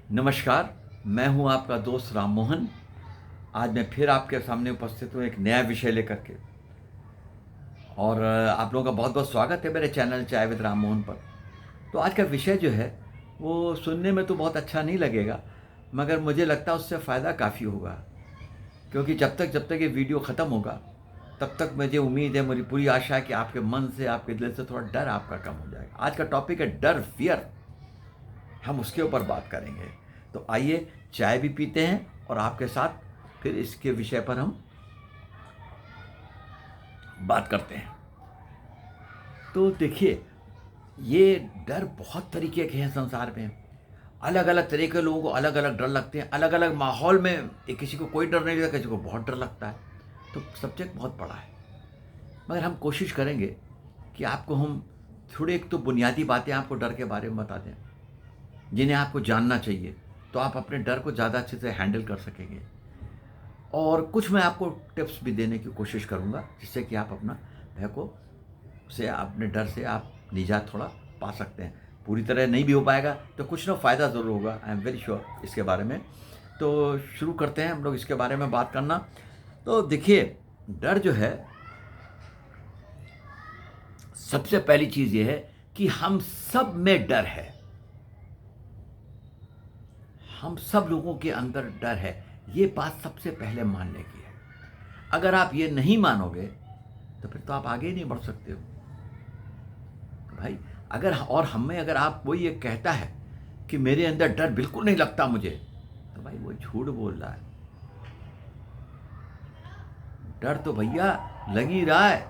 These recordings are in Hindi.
नमस्कार, मैं हूं आपका दोस्त राम मोहन। आज मैं फिर आपके सामने उपस्थित हूं एक नया विषय लेकर के। और आप लोगों का बहुत-बहुत स्वागत है मेरे चैनल चाय विद राम मोहन पर। तो आज का विषय जो है, वो सुनने में तो बहुत अच्छा नहीं लगेगा, मगर मुझे लगता है उससे फ़ायदा काफ़ी होगा। क्योंकि जब तक ये वीडियो ख़त्म होगा, तब तक मुझे उम्मीद है, मेरी पूरी आशा है कि आपके मन से, आपके दिल से थोड़ा डर आपका कम हो जाएगा। आज का टॉपिक है डर, फ़ियर। हम उसके ऊपर बात करेंगे। तो आइए चाय भी पीते हैं और आपके साथ फिर इसके विषय पर हम बात करते हैं। तो देखिए, ये डर बहुत तरीके के हैं संसार में। अलग अलग तरह के लोगों को अलग अलग डर लगते हैं। अलग अलग माहौल में किसी को कोई डर नहीं लगता, किसी को बहुत डर लगता है। तो सब्जेक्ट बहुत बड़ा है, मगर हम कोशिश करेंगे कि आपको हम थोड़ी एक तो बुनियादी बातें आपको डर के बारे में बता दें, जिन्हें आपको जानना चाहिए, तो आप अपने डर को ज़्यादा अच्छे से हैंडल कर सकेंगे। और कुछ मैं आपको टिप्स भी देने की कोशिश करूँगा, जिससे कि आप अपना भय को से अपने डर से आप निजात थोड़ा पा सकते हैं। पूरी तरह नहीं भी हो पाएगा तो कुछ ना फ़ायदा ज़रूर होगा, आई एम वेरी श्योर इसके बारे में। तो शुरू करते हैं हम लोग इसके बारे में बात करना। तो देखिए, डर जो है, सबसे पहली चीज़ ये है कि हम सब में डर है। हम सब लोगों के अंदर डर है, ये बात सबसे पहले मानने की है। अगर आप ये नहीं मानोगे तो फिर तो आप आगे ही नहीं बढ़ सकते हो भाई। अगर आप कोई ये कहता है कि मेरे अंदर डर बिल्कुल नहीं लगता मुझे, तो भाई वो झूठ बोल रहा है। डर तो भैया लग ही रहा है।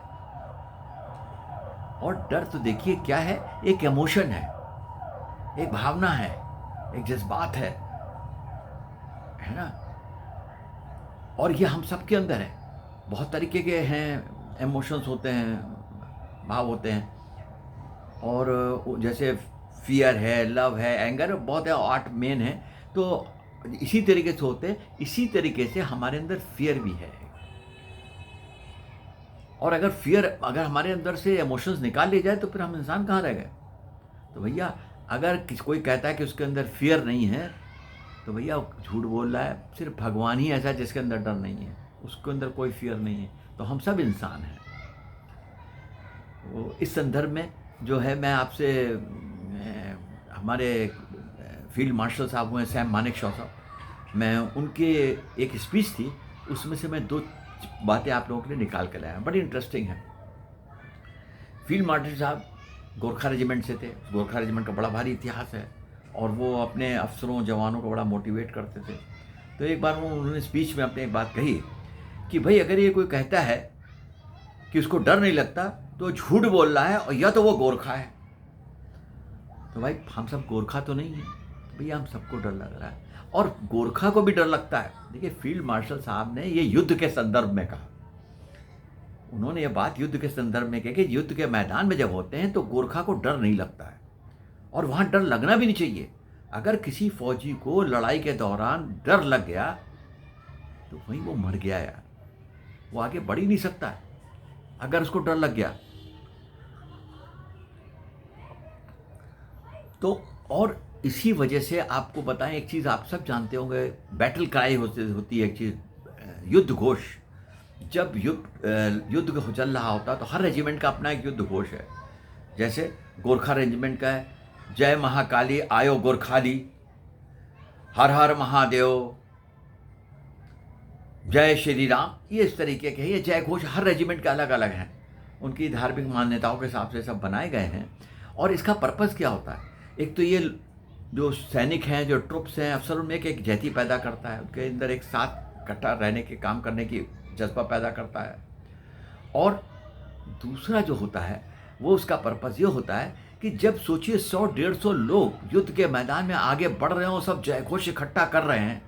और डर तो देखिए क्या है, एक इमोशन है, एक भावना है, एक जज्बात है ना। और ये हम सबके अंदर है। बहुत तरीके के हैं, इमोशंस होते हैं, भाव होते हैं। और जैसे फियर है, लव है, एंगर, बहुत है, आठ मेन है। तो इसी तरीके से होते हैं। इसी तरीके से हमारे अंदर फियर भी है। और अगर हमारे अंदर से इमोशंस निकाल लिए जाए तो फिर हम इंसान कहाँ रह गए। तो भैया, अगर कोई कहता है कि उसके अंदर फियर नहीं है, तो भैया झूठ बोल रहा है। सिर्फ भगवान ही ऐसा है जिसके अंदर डर नहीं है, उसके अंदर कोई फियर नहीं है। तो हम सब इंसान हैं। वो इस संदर्भ में जो है, मैं आपसे हमारे फील्ड मार्शल साहब हुए सैम मानेकशॉ साहब, मैं उनके एक स्पीच थी, उसमें से मैं दो बातें आप लोगों के लिए निकाल कर लाया, बड़ी इंटरेस्टिंग है। फील्ड मार्शल साहब गोरखा रेजिमेंट से थे। गोरखा रेजिमेंट का बड़ा भारी इतिहास है, और वो अपने अफसरों, जवानों को बड़ा मोटिवेट करते थे। तो एक बार उन्होंने स्पीच में अपने एक बात कही कि भाई, अगर ये कोई कहता है कि उसको डर नहीं लगता, तो झूठ बोल रहा है, और या तो वो गोरखा है। तो भाई, हम सब गोरखा तो नहीं है, तो भैया हम सबको डर लग रहा है, और गोरखा को भी डर लगता है। देखिए, फील्ड मार्शल साहब ने ये युद्ध के संदर्भ में कहा। उन्होंने ये बात युद्ध के संदर्भ में कही कि युद्ध के मैदान में जब होते हैं तो गोरखा को डर नहीं लगता है, और वहां डर लगना भी नहीं चाहिए। अगर किसी फौजी को लड़ाई के दौरान डर लग गया, तो वहीं वो मर गया यार। वो आगे बढ़ ही नहीं सकता है अगर उसको डर लग गया तो। और इसी वजह से आपको बताएं, एक चीज़ आप सब जानते होंगे, बैटल क्राई होती है एक चीज़, युद्ध घोष। जब युद्ध चल रहा होता तो हर रेजिमेंट का अपना एक युद्ध घोष है। जैसे गोरखा रेजिमेंट का है, जय महाकाली आयो गोरखाली, हर हर महादेव, जय श्री राम। ये इस तरीके के, ये जय घोष हर रेजिमेंट के अलग अलग हैं, उनकी धार्मिक मान्यताओं के हिसाब से सब बनाए गए हैं। और इसका पर्पज़ क्या होता है? एक तो ये जो सैनिक हैं, जो ट्रुप्स हैं, अफसरों में एक जहती पैदा करता है, उनके अंदर एक साथ इकट्ठा रहने के, काम करने की जज्बा पैदा करता है। और दूसरा जो होता है, वो उसका पर्पज़ ये होता है कि जब सोचिए 100-150 लोग युद्ध के मैदान में आगे बढ़ रहे हो, सब जय घोष इकट्ठा कर रहे हैं,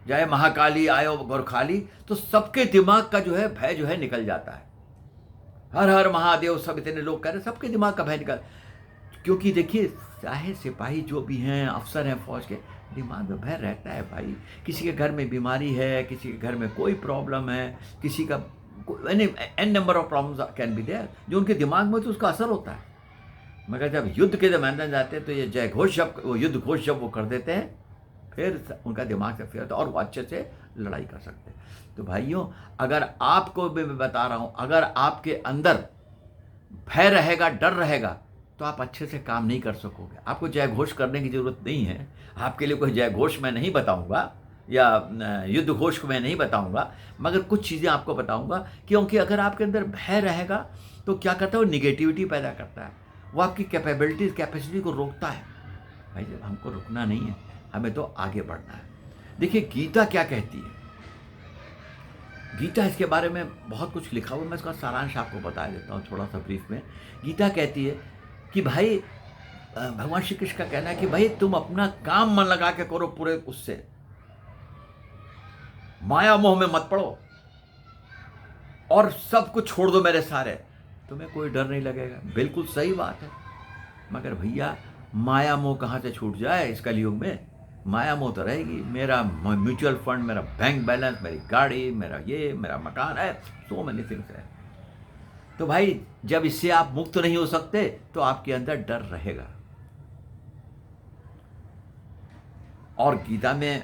जय महाकाली आयो गोरखाली, तो सबके दिमाग का जो है भय जो है निकल जाता है। हर हर महादेव सब इतने लोग कह रहे हैं, सबके दिमाग का भय निकल। क्योंकि देखिए, चाहे सिपाही जो भी हैं, अफसर हैं फौज के, दिमाग में भय रहता है भाई। किसी के घर में बीमारी है, किसी के घर में कोई प्रॉब्लम है, किसी का n number of problems can be there, जो उनके दिमाग में तो उसका असर होता है। मगर जब युद्ध के मैदान जाते हैं तो ये जय घोष जब, वो युद्ध घोष जब वो कर देते हैं, फिर उनका दिमाग से फिर होता है और वो अच्छे से लड़ाई कर सकते हैं। तो भाइयों, अगर आपको मैं बता रहा हूँ, अगर आपके अंदर भय रहेगा, डर रहेगा, तो आप अच्छे से काम नहीं कर सकोगे। आपको जय घोष करने की ज़रूरत नहीं है। आपके लिए कोई जय घोष मैं नहीं बताऊँगा या युद्ध घोष को मैं नहीं बताऊँगा, मगर कुछ चीज़ें आपको बताऊँगा, क्योंकि अगर आपके अंदर भय रहेगा तो क्या करता है, वो निगेटिविटी पैदा करता है, वो आपकी कैपेसिटी को रोकता है। भाई जब हमको रुकना नहीं है, हमें तो आगे बढ़ना है। देखिए गीता क्या कहती है, गीता इसके बारे में बहुत कुछ लिखा हुआ है, मैं इसका सारांश आपको बता देता हूँ थोड़ा सा ब्रीफ में। गीता कहती है कि भाई भगवान श्री कृष्ण का कहना है कि भाई तुम अपना काम मन लगा के करो, पूरे उससे माया मोह में मत पड़ो और सब कुछ छोड़ दो मेरे सारे, तुम्हें कोई डर नहीं लगेगा। बिल्कुल सही बात है, मगर भैया माया मोह कहाँ से छूट जाए इस कलयुग में? माया मोह तो रहेगी। मेरा म्यूचुअल फंड, मेरा बैंक बैलेंस, मेरी गाड़ी, मेरा ये, मेरा मकान है, सो मैनी थिंग्स है। तो भाई जब इससे आप मुक्त नहीं हो सकते तो आपके अंदर डर रहेगा। और गीता में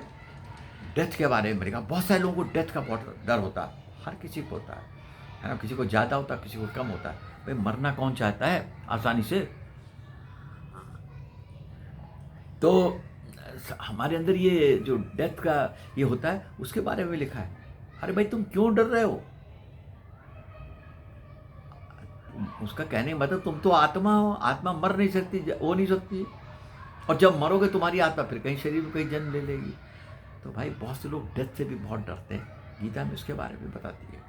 डेथ के बारे में लिखा, बहुत सारे लोगों को डेथ का बहुत डर होता है, हर किसी को होता है ना, किसी को ज़्यादा होता है, किसी को कम होता है। भाई मरना कौन चाहता है आसानी से? तो हमारे अंदर ये जो डेथ का ये होता है, उसके बारे में लिखा है। अरे भाई तुम क्यों डर रहे हो? उसका कहने का मतलब तुम तो आत्मा हो, आत्मा मर नहीं सकती, हो नहीं सकती, और जब मरोगे तुम्हारी आत्मा फिर कहीं शरीर में कहीं जन्म ले लेगी। तो भाई बहुत से लोग डेथ से भी बहुत डरते हैं, गीता में उसके बारे में बताती है।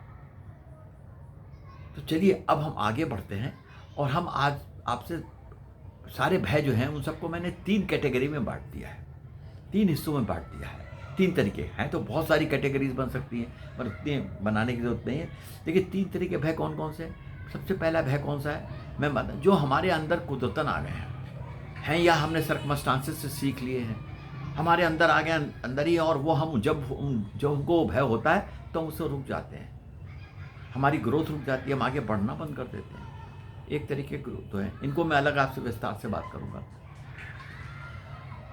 तो चलिए अब हम आगे बढ़ते हैं, और हम आज आपसे सारे भय जो हैं उन सबको मैंने 3 कैटेगरी में बांट दिया है, 3 हिस्सों में बांट दिया है। 3 तरीके हैं, तो बहुत सारी कैटेगरीज बन सकती हैं, पर उतने बनाने की जरूरत नहीं है। देखिए 3 तरह के भय कौन कौन से हैं। सबसे पहला भय कौन सा है, मैं बता, जो हमारे अंदर कुदरतन आ गए हैं या हमने सर्कमस्टांसेस से सीख लिए हैं, हमारे अंदर आ गए अंदर ही, और वो हम जब हमको भय होता है तो हम उससे रुक जाते हैं, हमारी ग्रोथ रुक जाती है, हम आगे बढ़ना बंद कर देते हैं। एक तरीके के तो है, इनको मैं अलग आपसे विस्तार से बात करूंगा।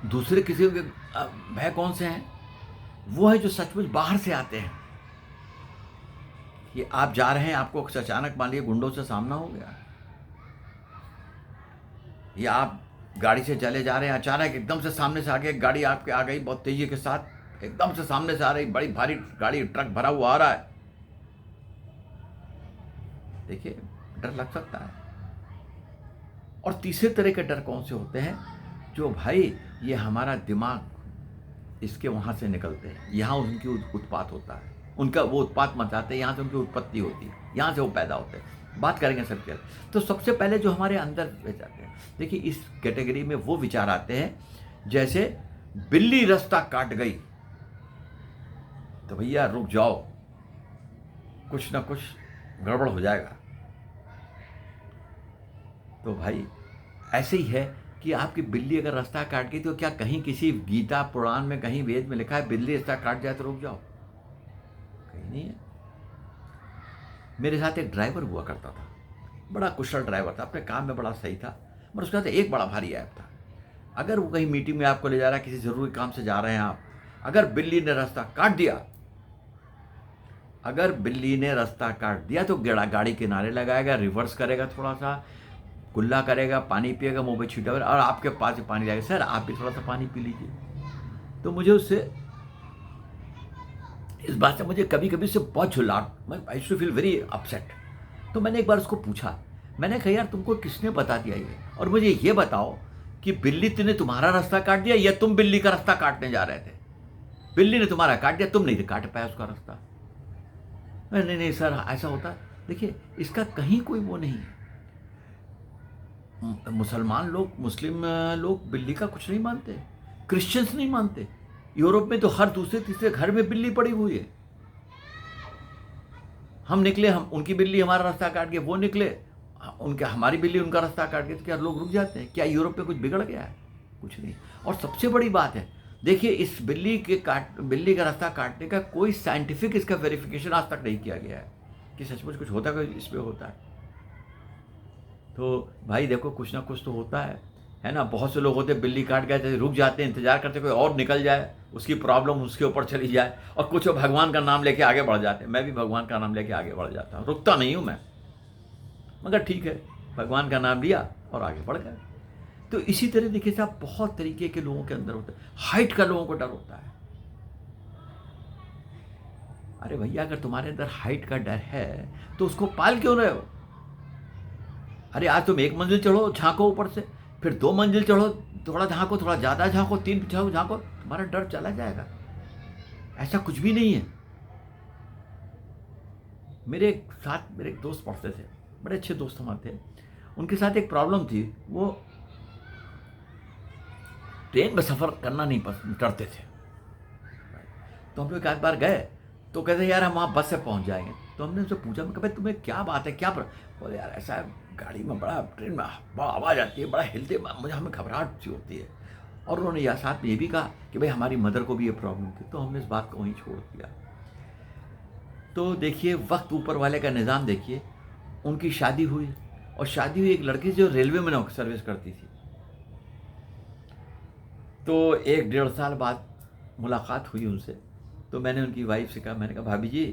दूसरे किसी के भय कौन से हैं, वो है जो सचमुच बाहर से आते हैं। कि आप जा रहे हैं, आपको अचानक मान लीजिए गुंडों से सामना हो गया, या आप गाड़ी से चले जा रहे हैं, अचानक एकदम से सामने से आगे एक गाड़ी आपके आ गई बहुत तेजी के साथ, एकदम से सामने से आ रही, बड़ी भारी गाड़ी, ट्रक भरा हुआ आ रहा है। देखिए डर लग सकता है। और तीसरे तरह के डर कौन से होते हैं, जो भाई ये हमारा दिमाग इसके वहाँ से निकलते हैं, यहाँ उनकी उत्पात होता है, उनका वो उत्पात मचाते हैं, यहाँ से उनकी उत्पत्ति होती है, यहाँ से वो पैदा होते हैं। बात करेंगे सबके। तो सबसे पहले जो हमारे अंदर जाते हैं, देखिए इस कैटेगरी में वो विचार आते हैं जैसे बिल्ली रास्ता काट गई तो भैया रुक जाओ, कुछ ना कुछ गड़बड़ हो जाएगा। तो भाई ऐसे ही है कि आपकी बिल्ली अगर रास्ता काट गई, तो क्या कहीं किसी गीता पुराण में, कहीं वेद में लिखा है बिल्ली रास्ता काट जाए तो रुक जाओ? कहीं नहीं है। मेरे साथ एक ड्राइवर हुआ करता था, बड़ा कुशल ड्राइवर था, अपने काम में बड़ा सही था, मगर उसके साथ एक बड़ा भारी ऐप था। अगर वो कहीं मीटिंग में आपको ले जा रहा है, किसी ज़रूरी काम से जा रहे हैं आप, अगर बिल्ली ने रास्ता काट दिया, अगर बिल्ली ने रास्ता काट दिया तो गाड़ी किनारे लगाएगा, रिवर्स करेगा, थोड़ा सा कुल्ला करेगा, पानी पिएगा, मुंह पे छींटा और आपके पास पानी जाएगा, सर आप भी थोड़ा सा पानी पी लीजिए। तो मुझे उससे, इस बात से मुझे कभी कभी उससे बहुत झुलाट, मैं आई शू फील वेरी अपसेट। तो मैंने एक बार उसको पूछा, मैंने कहा यार तुमको किसने बता दिया ये, और मुझे ये बताओ कि बिल्ली ने तुम्हारा रास्ता काट दिया या तुम बिल्ली का रास्ता काटने जा रहे थे? बिल्ली ने तुम्हारा काट दिया, तुम नहीं काट पाया उसका रास्ता। नहीं नहीं सर ऐसा होता। देखिए इसका कहीं कोई वो नहीं है। मुसलमान लोग, मुस्लिम लोग बिल्ली का कुछ नहीं मानते, क्रिश्चियंस नहीं मानते। यूरोप में तो हर दूसरे तीसरे घर में बिल्ली पड़ी हुई है। हम निकले, हम उनकी बिल्ली हमारा रास्ता काट गई, वो निकले उनके, हमारी बिल्ली उनका रास्ता काट गई, तो क्या लोग रुक जाते हैं? क्या यूरोप में कुछ बिगड़ गया है? कुछ नहीं। और सबसे बड़ी बात है, देखिए इस बिल्ली का रास्ता काटने का कोई साइंटिफिक इसका वेरिफिकेशन आज तक नहीं किया गया है कि सचमुच कुछ होता है, इसमें होता है। तो भाई देखो कुछ ना कुछ तो होता है। है ना। बहुत से लोग होते हैं बिल्ली काट गए तो रुक जाते हैं, इंतजार करते कोई और निकल जाए, उसकी प्रॉब्लम उसके ऊपर चली जाए, और कुछ भगवान का नाम लेके आगे बढ़ जाते हैं। मैं भी भगवान का नाम लेके आगे बढ़ जाता हूँ, रुकता नहीं हूँ मैं, मगर ठीक है, भगवान का नाम लिया और आगे बढ़ गए। तो इसी तरह देखिए साहब, बहुत तरीके के लोगों के अंदर होता है। हाइट का लोगों को डर होता है। अरे भैया, अगर तुम्हारे अंदर हाइट का डर है तो उसको पाल क्यों रहे हो? अरे आज तुम 1 मंजिल चढ़ो, झांको ऊपर से, फिर 2 मंजिल चढ़ो, थोड़ा झांको, थोड़ा ज़्यादा झांको, 3 झांको, तुम्हारा डर चला जाएगा। ऐसा कुछ भी नहीं है। मेरे साथ मेरे एक दोस्त पढ़ते थे, बड़े अच्छे दोस्त हमारे थे। उनके साथ एक प्रॉब्लम थी, वो ट्रेन में सफ़र करना नहीं पसंद करते थे। तो हम लोग एक बार गए, तो कहते यार हम वहाँ बस से पहुँच जाएंगे। तो हमने उनसे पूछा, मैं कहा तुम्हें क्या बात है, क्या बोले यार ऐसा है, गाड़ी में बड़ा, ट्रेन में बड़ा आवाज़ आती है, बड़ा हिलते, मुझे हमें घबराहट सी होती है। और उन्होंने यह साथ में ये भी कहा कि भाई हमारी मदर को भी ये प्रॉब्लम थी। तो हमने इस बात को वहीं छोड़ दिया। तो देखिए, वक्त ऊपर वाले का निज़ाम देखिए। उनकी शादी हुई, और शादी हुई एक लड़की जो रेलवे में सर्विस करती थी। तो 1-1.5 साल बाद मुलाकात हुई उनसे। तो मैंने उनकी वाइफ से कहा, मैंने कहा भाभी जी,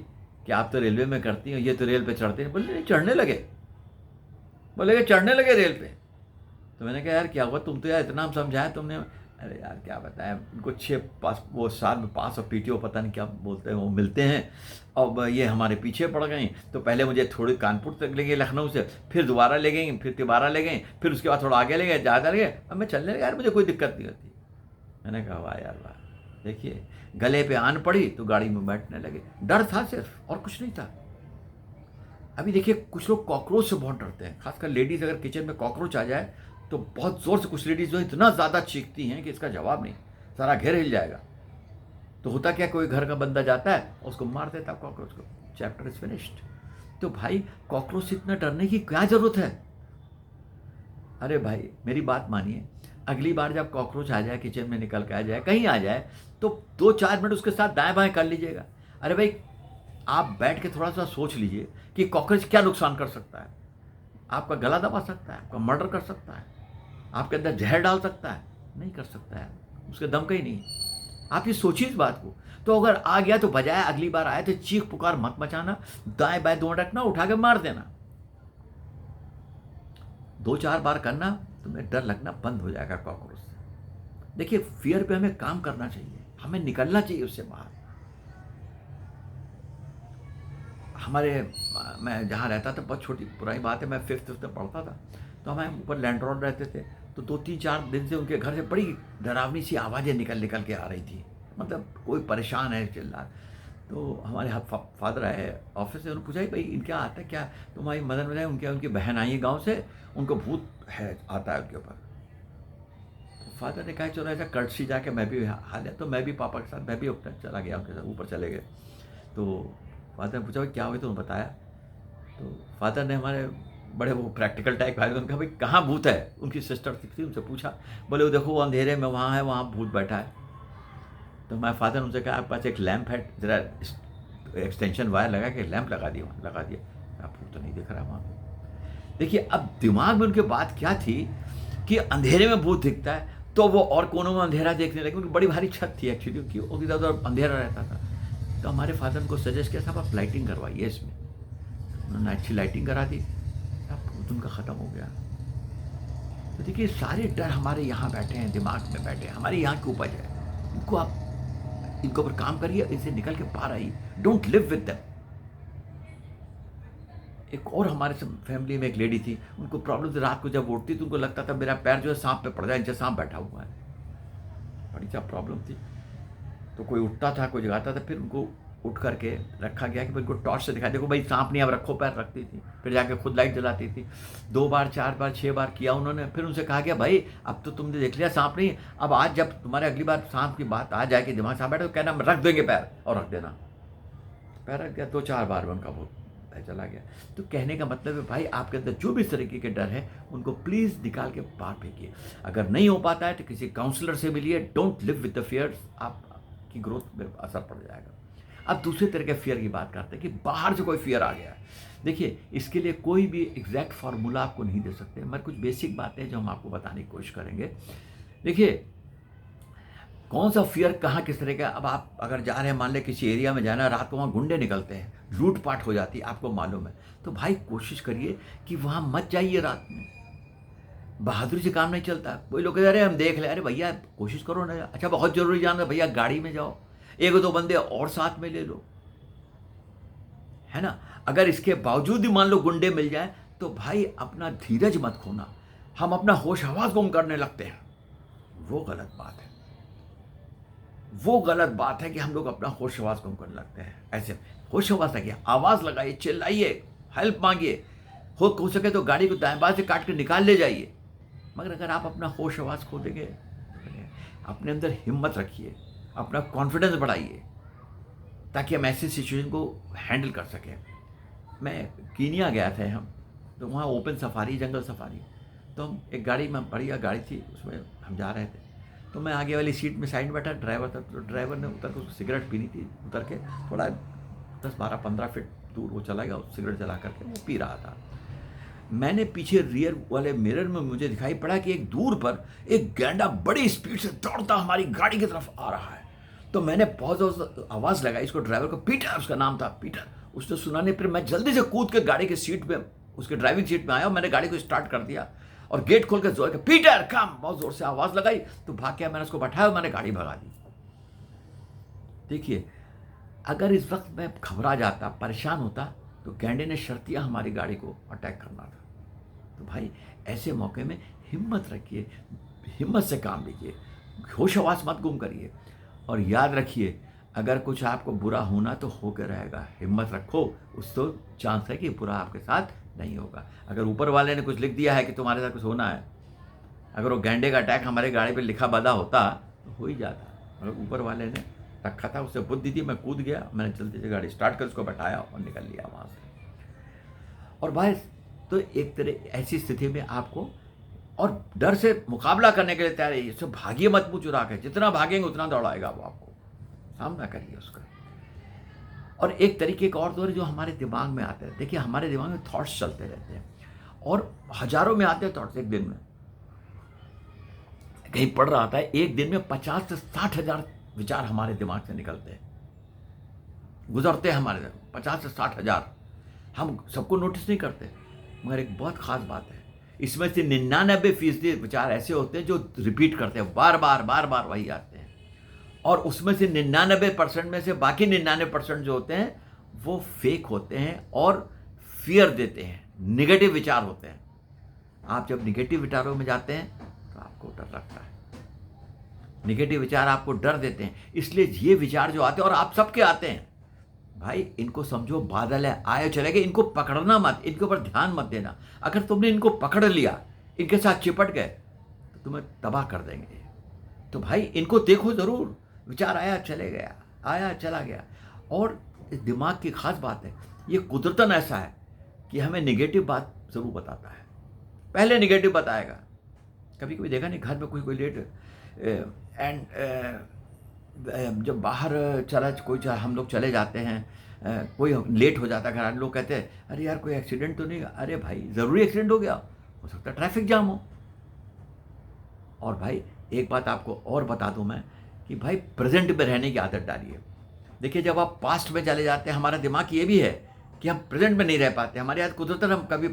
कि आप तो रेलवे में करती हैं, ये तो रेल पे चढ़ते हैं। बोले नहीं, चढ़ने लगे। बोले कि चढ़ने लगे रेल पे। तो मैंने कहा यार क्या हुआ, तुम तो यार इतना हम समझाया तुमने। अरे यार क्या बताएं, उनको 6 पास वो साल में पास, और PTO पता नहीं क्या बोलते हैं, वो मिलते हैं। अब ये हमारे पीछे पड़ गई। तो पहले मुझे थोड़ी कानपुर तक ले गए, लखनऊ से, फिर दोबारा ले गई, फिर तिबारा ले गई, फिर उसके बाद थोड़ा आगे ले गए, ज़्यादा ले गए। अब मैं चलने लगा, यार मुझे कोई दिक्कत नहीं होती। मैंने कहा वाह यार वाह। देखिए, गले पे आन पड़ी तो गाड़ी में बैठने लगे। डर था सिर्फ, और कुछ नहीं था। अभी देखिए, कुछ लोग कॉकरोच से बहुत डरते हैं, खासकर लेडीज़। अगर किचन में कॉकरोच आ जाए तो बहुत ज़ोर से, कुछ लेडीज़ जो इतना ज़्यादा चीखती हैं कि इसका जवाब नहीं, सारा घर हिल जाएगा। तो होता क्या, कोई घर का बंदा जाता है, उसको मार देता कॉकरोच को, चैप्टर इज फिनिश्ड। तो भाई, कॉकरोच से इतना डरने की क्या ज़रूरत है? अरे भाई मेरी बात मानिए, अगली बार जब कॉकरोच आ जाए, किचन में निकल के आ जाए, कहीं आ जाए, तो 2-4 मिनट उसके साथ दाएं बाएं कर लीजिएगा। अरे भाई, आप बैठ के थोड़ा सा सोच लीजिए कि कॉकरोच क्या नुकसान कर सकता है। आपका गला दबा सकता है, आपका मर्डर कर सकता है, आपके अंदर जहर डाल सकता है। नहीं कर सकता है, उसके दम का ही नहीं। आप ये सोचिए इस बात को। तो अगर आ गया तो बजाय अगली बार आए तो चीख पुकार मत मचाना, दाएं बाएं दोनों रखना, उठा के मार देना। 2-4 बार करना, तुम्हें डर लगना बंद हो जाएगा कॉकरोच से। देखिए, फियर पे हमें काम करना चाहिए, हमें निकलना चाहिए उससे बाहर। मैं जहाँ रहता था, बहुत छोटी पुरानी बात है, मैं 5th में पढ़ता था। तो हमें ऊपर लैंड रोड रहते थे। तो 2-3-4 दिन से उनके घर से बड़ी डरावनी सी आवाज़ें निकल के आ रही थी। मतलब कोई परेशान है, चिल्ला। तो हमारे फादर आए ऑफिस से, उन्होंने पूछा भाई इनका आता है क्या? तो हमारी मदर बताए उनकी बहन आई है गाँव से, उनको भूत है आता है उनके ऊपर। तो फादर ने कहा चलो ऐसा कर्टसी जाके मैं भी हाल है। तो मैं भी पापा के साथ, मैं भी चला गया उनके साथ, ऊपर चले गए। तो फादर ने पूछा भाई क्या हुआ, तो बताया। तो फादर ने हमारे बड़े वो प्रैक्टिकल टाइप आए, उनका भाई कहाँ भूत है? उनकी सिस्टर थी, उनसे पूछा। बोले वो देखो वो अंधेरे में वहाँ है, वहाँ भूत बैठा है। तो मैं फादर ने उनसे कहा आपके पास एक लैंप है, ज़रा एक्सटेंशन वायर लगा के लैंप लगा दिया। आप भूत तो नहीं दिख रहा वहाँ पे। देखिए, अब दिमाग में उनके बात क्या थी कि अंधेरे में भूत दिखता है, तो वो और कोनों में अंधेरा देखने लगे। उनकी बड़ी भारी छत थी एक्चुअली, क्योंकि उधर अंधेरा रहता था। तो हमारे फादर को सजेस्ट किया साहब आप लाइटिंग करवाइए इसमें। उन्होंने अच्छी लाइटिंग करा दी, अब भूत उनका ख़त्म हो गया। तो देखिए, सारे डर हमारे यहाँ बैठे हैं, दिमाग में बैठे हैं, हमारे यहाँ की उपज है। इनको ऊपर काम करिए, इनसे निकल के बाहर आइए। Don't live with them. एक और हमारे फैमिली में एक लेडी थी, उनको प्रॉब्लम थी, रात को जब उठती तो उनको लगता था मेरा पैर जो है सांप पे पड़ जाए, नीचे सांप बैठा हुआ है। बड़ी सा प्रॉब्लम थी। तो कोई उठता था, कोई जगाता था, फिर उनको उठ करके रखा गया कि भाई उनको टॉर्च से दिखाई, देखो भाई सांप नहीं, अब रखो पैर, रखती थी। फिर जाके खुद लाइट जलाती थी। 2 बार 4 बार 6 बार किया उन्होंने। फिर उनसे कहा गया भाई अब तो तुमने देख लिया सांप नहीं, अब आज जब तुम्हारे अगली बार सांप की बात आ जाए कि दिमाग सांप बैठे, तो कहना रख देंगे पैर, और रख देना। पैर रख गया, 2-4 बार उनका वो चला गया। तो कहने का मतलब है भाई, आपके अंदर जो भी इस तरीके के डर है उनको प्लीज़ निकाल के बाहर फेंकिए। अगर नहीं हो पाता है तो किसी काउंसलर से मिलिए। Don't live with the fears, आपकी ग्रोथ में असर पड़ जाएगा। अब दूसरे तरह के फियर की बात करते हैं कि बाहर से कोई फियर आ गया है। देखिए, इसके लिए कोई भी एग्जैक्ट फार्मूला आपको नहीं दे सकते, मगर कुछ बेसिक बातें जो हम आपको बताने की कोशिश करेंगे। देखिए, कौन सा फियर कहाँ किस तरह का, अब आप अगर जा रहे हैं, मान लें किसी एरिया में जाना, रात को वहाँ गुंडे निकलते हैं, लूटपाट हो जाती है, आपको मालूम है, तो भाई कोशिश करिए कि वहाँ मत जाइए रात में। बहादुरी से काम नहीं चलता। कोई लोग कहते हैं, अरे हम देख ले, अरे भैया कोशिश करो ना, अच्छा बहुत जरूरी जाना भैया गाड़ी में जाओ, एक दो बंदे और साथ में ले लो, है ना। अगर इसके बावजूद ही मान लो गुंडे मिल जाए, तो भाई अपना धीरज मत खोना। हम अपना होश हवास गुम करने लगते हैं, वो गलत बात है। वो गलत बात है कि हम लोग अपना होश हवास गुम करने लगते हैं। ऐसे होश हवास रखिए, आवाज लगाइए, चिल्लाइए, हेल्प मांगिए, हो सके तो गाड़ी को दाएं बाएं से काट के निकाल ले जाइए। मगर अगर आप अपना होश हवास खो देंगे, अपने अंदर हिम्मत रखिए, अपना कॉन्फिडेंस बढ़ाइए, ताकि हम ऐसी सिचुएशन को हैंडल कर सकें। मैं कीनिया गया था हम, तो वहाँ ओपन सफारी, जंगल सफारी, तो हम एक गाड़ी में, बढ़िया गाड़ी थी, उसमें हम जा रहे थे। तो मैं आगे वाली सीट में साइड में बैठा, ड्राइवर था, तो ड्राइवर ने उतर के उसको सिगरेट पीनी थी, उतर के थोड़ा 10-12-15 फीट दूर वो चला गया, सिगरेट जला करके वो पी रहा था। मैंने पीछे रियर वाले मिरर में मुझे दिखाई पड़ा कि एक दूर पर एक गैंडा बड़ी स्पीड से दौड़ता हमारी गाड़ी की तरफ आ रहा है। तो मैंने बहुत ज़ोर आवाज़ लगाई इसको, ड्राइवर को, पीटर उसका नाम था, पीटर। उसने सुना नहीं, फिर मैं जल्दी से कूद के गाड़ी की सीट पे, उसके ड्राइविंग सीट में आया और मैंने गाड़ी को स्टार्ट कर दिया और गेट खोल के जोर के, पीटर कम, बहुत जोर से आवाज़ लगाई, तो भाग के मैंने उसको बैठाया और मैंने गाड़ी भगा दी। देखिए, अगर इस वक्त मैं घबरा जाता, परेशान होता, तो गैंडे ने शर्तिया हमारी गाड़ी को अटैक करना था। तो भाई ऐसे मौके में हिम्मत रखिए, हिम्मत से काम लीजिए, होश हवास मत गुम करिए, और याद रखिए अगर कुछ आपको बुरा होना तो होकर रहेगा, हिम्मत रखो, उस तो चांस है कि बुरा आपके साथ नहीं होगा। अगर ऊपर वाले ने कुछ लिख दिया है कि तुम्हारे साथ कुछ होना है, अगर वो गैंडे का अटैक हमारे गाड़ी पे लिखा बदा होता तो हो ही जाता, मगर ऊपर वाले ने रखा था, उससे बुद्धि थी, मैं कूद गया, मैंने जल्दी से गाड़ी स्टार्ट कर उसको बैठाया और निकल लिया वहाँ से। और भाई तो एक तरह ऐसी स्थिति में आपको और डर से मुकाबला करने के लिए तैयार है, इससे भागिए मत मुँह चुरा के, जितना भागेंगे उतना दौड़ाएगा वो आपको, सामना करिए उसका। और एक तरीके का और दौर जो हमारे दिमाग में आते हैं, देखिए हमारे दिमाग में थॉट्स चलते रहते हैं और हजारों में आते हैं थॉट्स एक दिन में। कहीं पढ़ रहा था, एक दिन में 50 से 60 हजार विचार हमारे दिमाग से निकलते हैं, गुजरते हैं हमारे दिमाग, 50 से 60 हजार। हम सबको नोटिस नहीं करते, मगर एक बहुत खास बात है, इसमें से 99% विचार ऐसे होते हैं जो रिपीट करते हैं, बार बार वही आते हैं, और उसमें से 99% में से बाकी 99% जो होते हैं वो फेक होते हैं और फियर देते हैं, निगेटिव विचार होते हैं। आप जब निगेटिव विचारों में जाते हैं तो आपको डर लगता है, निगेटिव विचार आपको डर देते हैं, इसलिए ये विचार जो आते हैं, और आप सबके आते हैं, भाई इनको समझो बादल है, आए चले गए, इनको पकड़ना मत, इनके ऊपर ध्यान मत देना। अगर तुमने इनको पकड़ लिया, इनके साथ चिपट गए, तो तुम्हें तबाह कर देंगे। तो भाई इनको देखो जरूर, विचार आया चले गया, आया चला गया। और इस दिमाग की खास बात है, ये कुदरतन ऐसा है कि हमें निगेटिव बात जरूर बताता है, पहले निगेटिव बताएगा। कभी कभी देखा नहीं, घर में कोई लेट जब बाहर हम लोग चले जाते हैं, कोई लेट हो जाता है घर, लोग कहते हैं अरे यार कोई एक्सीडेंट तो नहीं, अरे भाई ज़रूरी एक्सीडेंट हो गया, हो सकता है ट्रैफिक जाम हो। और भाई एक बात आपको और बता दूं मैं कि भाई प्रेजेंट में रहने की आदत डालिए। देखिए जब आप पास्ट में चले जाते हैं, हमारा दिमाग ये भी है कि हम प्रेजेंट में नहीं रह पाते, हमारे याद कुदरतन हम कभी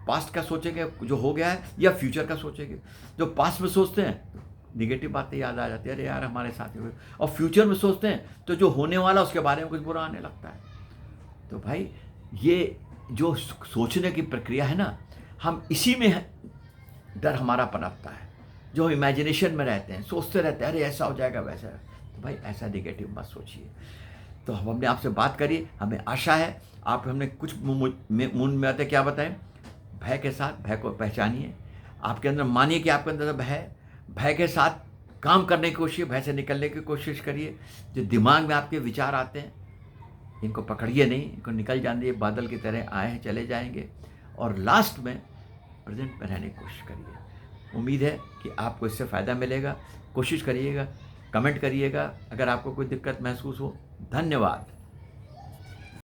पास्ट का सोचेंगे जो हो गया है, या फ्यूचर का सोचेंगे। जो पास्ट में सोचते हैं निगेटिव बातें याद आ जाती है, अरे यार हमारे साथ हुए, और फ्यूचर में सोचते हैं तो जो होने वाला उसके बारे में कुछ बुरा आने लगता है। तो भाई ये जो सोचने की प्रक्रिया है ना, हम इसी में डर हमारा पनपता है, जो इमेजिनेशन में रहते हैं, सोचते रहते हैं अरे ऐसा हो जाएगा वैसा। तो भाई ऐसा निगेटिव मत सोचिए। तो हमने आपसे बात करी, हमें आशा है आप, हमने कुछ मुंह में आते क्या बताएं, भय के साथ भय को पहचानिए, आपके अंदर मानिए कि आपके अंदर भय है, भय के साथ काम करने की कोशिश, भय से निकलने की कोशिश करिए। जो दिमाग में आपके विचार आते हैं इनको पकड़िए नहीं, इनको निकल जाने दीजिए, बादल की तरह आए हैं चले जाएंगे। और लास्ट में प्रेजेंट में रहने की कोशिश करिए। उम्मीद है कि आपको इससे फ़ायदा मिलेगा। कोशिश करिएगा, कमेंट करिएगा अगर आपको कोई दिक्कत महसूस हो। धन्यवाद।